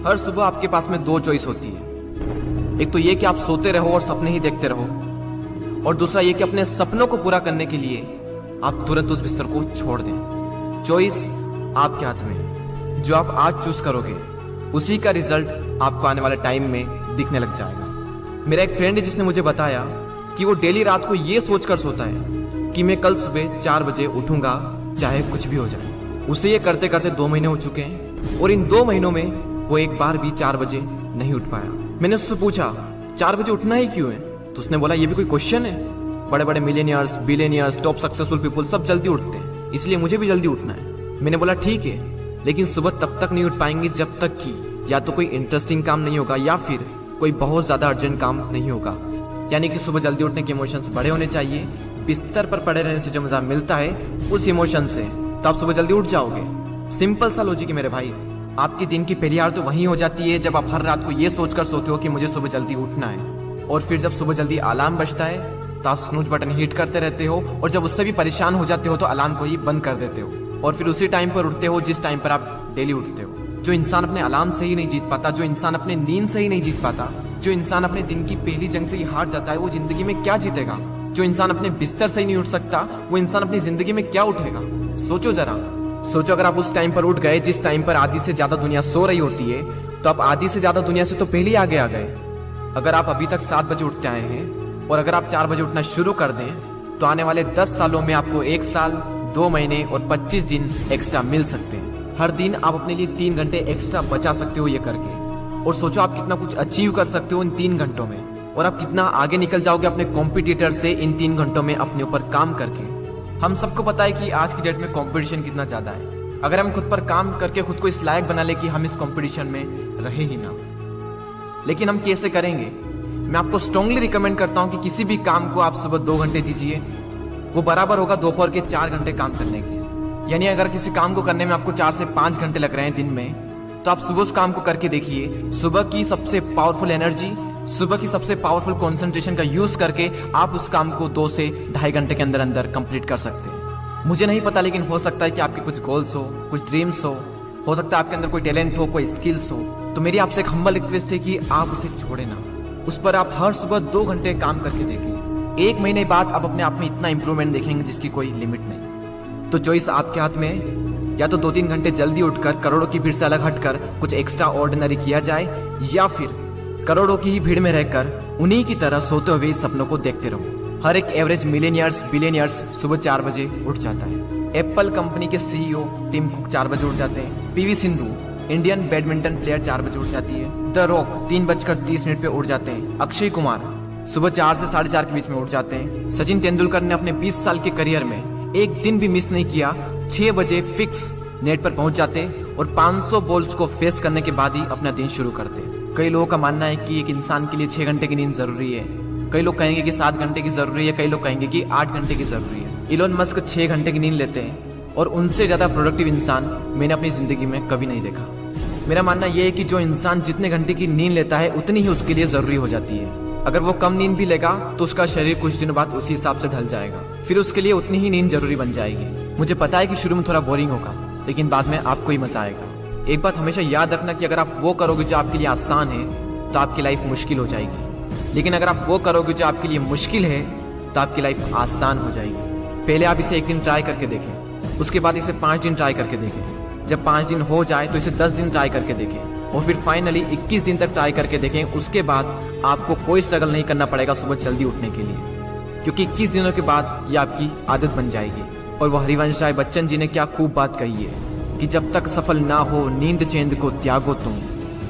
हर सुबह आपके पास में दो चॉइस होती है। एक तो ये कि आप सोते रहो और सपने ही देखते रहो, और दूसरा ये कि अपने सपनों को पूरा करने के लिए आप तुरंत उस बिस्तर को छोड़ दें। चॉइस आपके हाथ में। जो आप आज चूज करोगे उसी का रिजल्ट आपको आने वाले टाइम में दिखने लग जाएगा। मेरा एक फ्रेंड है जिसने मुझे बताया कि वो डेली रात को ये सोचकर सोता है कि मैं कल सुबह 4 बजे उठूंगा चाहे कुछ भी हो जाए। उसे ये करते करते 2 महीने हो चुके हैं और इन 2 महीनों में वो एक बार भी 4 बजे नहीं उठ पाया। मैंने उससे पूछा 4 बजे उठना ही क्यों है, तो उसने बोला ये भी कोई क्वेश्चन है। बड़े बड़े millionaires, billionaires, top successful people सब जल्दी उठते हैं, इसलिए मुझे भी जल्दी उठना है। मैंने बोला ठीक है, लेकिन सुबह तब तक नहीं उठ पाएंगे जब तक कि या तो कोई इंटरेस्टिंग काम नहीं होगा या फिर कोई बहुत ज्यादा अर्जेंट काम नहीं होगा। यानी कि सुबह जल्दी उठने के इमोशंस बड़े होने चाहिए। बिस्तर पर पड़े रहने से जो मजा मिलता है उस इमोशन से, तो आप सुबह जल्दी उठ जाओगे। सिंपल सा लॉजिक है मेरे भाई। आपके दिन की पहली हार तो वही हो जाती है जब आप हर रात को ये सोचकर सोते हो कि मुझे सुबह जल्दी उठना है, और फिर जब सुबह जल्दी अलार्म बजता है तो आप स्नूज बटन हिट करते रहते हो, और जब उससे भी परेशान हो जाते हो तो अलार्म को ही बंद कर देते हो, और फिर उसी टाइम पर उठते हो जिस टाइम पर आप डेली उठते हो। जो इंसान अपने अलार्म से ही नहीं जीत पाता, जो इंसान अपने नींद से ही नहीं जीत पाता, जो इंसान अपने दिन की पहली जंग से ही हार जाता है, वो जिंदगी में क्या जीतेगा। जो इंसान अपने बिस्तर से ही नहीं उठ सकता, वो इंसान अपनी जिंदगी में क्या उठेगा। सोचो जरा, सोचो अगर आप उस टाइम पर उठ गए जिस टाइम पर आधी से ज्यादा दुनिया सो रही होती है, तो आप आधी से ज्यादा दुनिया से तो पहले ही आगे आ गए। अगर आप अभी तक 7 बजे उठते आए हैं और अगर आप 4 बजे उठना शुरू कर दें तो आने वाले 10 सालों में आपको 1 साल, 2 महीने और 25 दिन एक्स्ट्रा मिल सकते हैं। हर दिन आप अपने लिए 3 घंटे एक्स्ट्रा बचा सकते हो ये करके, और सोचो आप कितना कुछ अचीव कर सकते हो इन 3 घंटों में, और आप कितना आगे निकल जाओगे अपने कॉम्पिटिटर से इन 3 घंटों में अपने ऊपर काम करके। हम सबको पता है कि आज की डेट में कंपटीशन कितना ज्यादा है। अगर हम खुद पर काम करके खुद को इस लायक बना ले कि हम इस कंपटीशन में रहे ही ना, लेकिन हम कैसे करेंगे? मैं आपको स्ट्रांगली रिकमेंड करता हूं कि किसी भी काम को आप सुबह 2 घंटे दीजिए, वो बराबर होगा दोपहर के 4 घंटे काम करने के। यानी अगर किसी काम को करने में आपको 4 से 5 घंटे लग रहे हैं दिन में, तो आप सुबह उस काम को करके देखिए। सुबह की सबसे पावरफुल एनर्जी, सुबह की सबसे पावरफुल कंसंट्रेशन का यूज करके आप उस काम को 2 से 2.5 घंटे के अंदर अंदर कंप्लीट कर सकते हैं। मुझे नहीं पता, लेकिन हो सकता है कि आपके कुछ गोल्स हो, कुछ ड्रीम्स हो सकता है आपके अंदर कोई टैलेंट हो, कोई स्किल्स हो, तो मेरी आपसे एक हम्बल रिक्वेस्ट है कि आप उसे छोड़े ना। उस पर आप हर सुबह 2 घंटे काम करके देखें। 1 महीने बाद आप अपने आप में इतना इंप्रूवमेंट देखेंगे जिसकी कोई लिमिट नहीं। तो चॉइस आपके हाथ में है, या तो 2-3 घंटे जल्दी उठकर करोड़ों की भीड़ से अलग हटकर कुछ एक्स्ट्रा ऑर्डिनरी किया जाए, या फिर करोड़ों की ही भीड़ में रहकर उन्हीं की तरह सोते हुए सपनों को देखते रहो। हर एक एवरेज मिलियनियर्स, बिलियनियर्स सुबह 4 बजे उठ जाता है। एप्पल कंपनी के सीईओ टिम कुक 4 बजे उठ जाते हैं। PV Sindhu, Indian badminton player 4 बजे उठ जाती है। द रॉक 3:30 पे उठ जाते हैं। अक्षय कुमार सुबह 4 से 4:30 के बीच में उठ जाते हैं। सचिन तेंदुलकर ने अपने 20 साल के करियर में एक दिन भी मिस नहीं किया, 6 बजे फिक्स नेट पर पहुंच जाते और 500 बॉल्स को फेस करने के बाद ही अपना दिन शुरू करते। कई लोगों का मानना है कि एक इंसान के लिए 6 घंटे की नींद जरूरी है, कई लोग कहेंगे कि 7 घंटे की जरूरी है, कई लोग कहेंगे कि 8 घंटे की जरूरी है। इलोन मस्क 6 घंटे की नींद लेते हैं, और उनसे ज्यादा प्रोडक्टिव इंसान मैंने अपनी जिंदगी में कभी नहीं देखा। मेरा मानना यह है कि जो इंसान जितने घंटे की नींद लेता है उतनी ही उसके लिए जरूरी हो जाती है। अगर वो कम नींद भी लेगा तो उसका शरीर कुछ दिनों बाद उसी हिसाब से ढल जाएगा, फिर उसके लिए उतनी ही नींद जरूरी बन जाएगी। मुझे पता है कि शुरू में थोड़ा बोरिंग होगा, लेकिन बाद में आपको ही मजा आएगा। एक बात हमेशा याद रखना कि अगर आप वो करोगे जो आपके लिए आसान है तो आपकी लाइफ मुश्किल हो जाएगी, लेकिन अगर आप वो करोगे जो आपके लिए मुश्किल है तो आपकी लाइफ आसान हो जाएगी। पहले आप इसे 1 दिन ट्राई करके देखें, उसके बाद इसे 5 दिन ट्राई करके देखें। जब 5 दिन हो जाए तो इसे 10 दिन ट्राई करके देखें, और फिर फाइनली 21 दिन तक ट्राई करके देखें। उसके बाद आपको कोई स्ट्रगल नहीं करना पड़ेगा सुबह जल्दी उठने के लिए, क्योंकि 21 दिनों के बाद ये आपकी आदत बन जाएगी। और वो हरिवंश राय बच्चन जी ने क्या खूब बात कही है कि जब तक सफल ना हो नींद चैन को त्यागो तुम,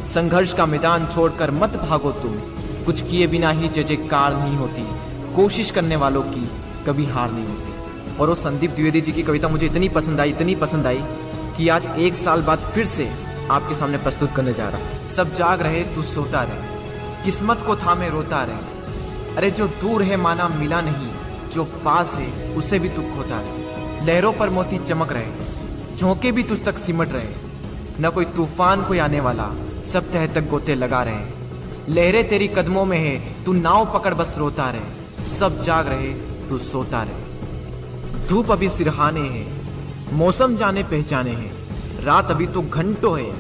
संघर्ष का मैदान छोड़कर मत भागो तुम, कुछ किए बिना ही जय जयकार नहीं होती, कोशिश करने वालों की कभी हार नहीं होती। और वो संदीप द्विवेदी जी की कविता मुझे इतनी पसंद आई कि आज 1 साल बाद फिर से आपके सामने प्रस्तुत करने जा रहा हूं। सब जाग रहे तू सोता रहे, किस्मत को थामे रोता रहे, अरे जो दूर है माना मिला नहीं, जो पास है उसे भी तू खोता रहे। लहरों पर मोती चमक रहे, झोंके भी तुझ तक सिमट रहे, न कोई तूफान कोई आने वाला, सब तह तक गोते लगा रहे। लहरें तेरी कदमों में है, तू नाव पकड़ बस रोता रहे, सब जाग रहे तू सोता रहे। धूप अभी सिरहाने है, मौसम जाने पहचाने हैं, रात अभी तो घंटों है,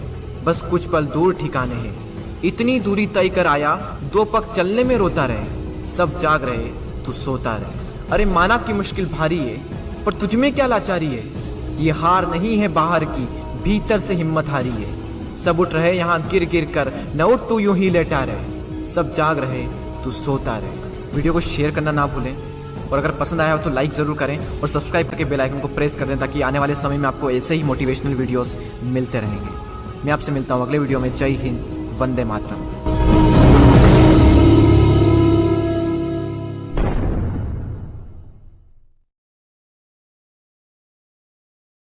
बस कुछ पल दूर ठिकाने हैं। इतनी दूरी तय कर आया, 2 पग चलने में रोता रहे। सब जाग रहे, तू सोता रहे। अरे माना कि मुश्किल भारी है, पर तुझमें क्या लाचारी है। ये हार नहीं है बाहर की, भीतर से हिम्मत हारी है। सब उठ रहे यहाँ गिर गिर कर, न उठ तू यूं ही लेटा रहे। सब जाग रहे, तू सोता रहे। वीडियो को शेयर करना ना भूलें, और अगर पसंद आया हो तो लाइक ज़रूर करें और सब्सक्राइब करके बेल आइकन को प्रेस कर दें, ताकि आने वाले समय में आपको ऐसे ही मोटिवेशनल वीडियोस मिलते रहेंगे। मैं आपसे मिलता हूँ अगले वीडियो में। जय हिंद, वंदे मातरम।